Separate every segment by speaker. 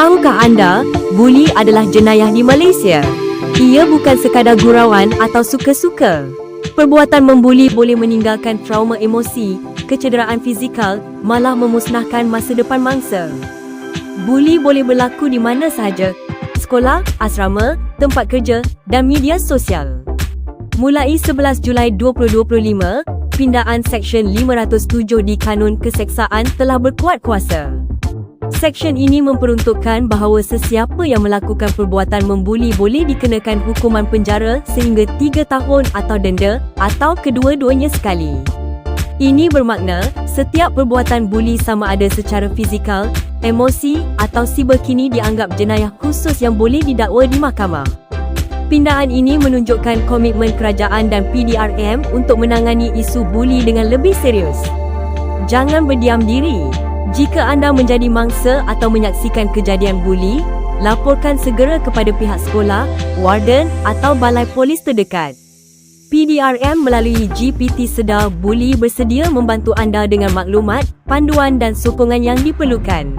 Speaker 1: Tahukah anda, buli adalah jenayah di Malaysia? Ia bukan sekadar gurauan atau suka-suka. Perbuatan membuli boleh meninggalkan trauma emosi, kecederaan fizikal, malah memusnahkan masa depan mangsa. Buli boleh berlaku di mana sahaja, sekolah, asrama, tempat kerja dan media sosial. Mulai 11 Julai 2025, pindaan Seksyen 507 di Kanun Keseksaan telah berkuat kuasa. Seksyen ini memperuntukkan bahawa sesiapa yang melakukan perbuatan membuli boleh dikenakan hukuman penjara sehingga 3 tahun atau denda atau kedua-duanya sekali. Ini bermakna setiap perbuatan buli sama ada secara fizikal, emosi atau siber kini dianggap jenayah khusus yang boleh didakwa di mahkamah. Pindaan ini menunjukkan komitmen kerajaan dan PDRM untuk menangani isu buli dengan lebih serius. Jangan berdiam diri. Jika anda menjadi mangsa atau menyaksikan kejadian buli, laporkan segera kepada pihak sekolah, warden atau balai polis terdekat. PDRM melalui GPT Sedar Buli bersedia membantu anda dengan maklumat, panduan dan sokongan yang diperlukan.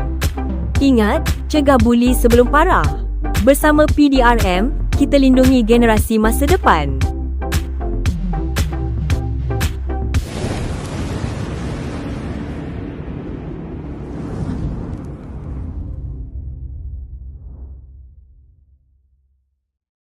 Speaker 1: Ingat, cegah buli sebelum parah. Bersama PDRM, kita lindungi generasi masa depan.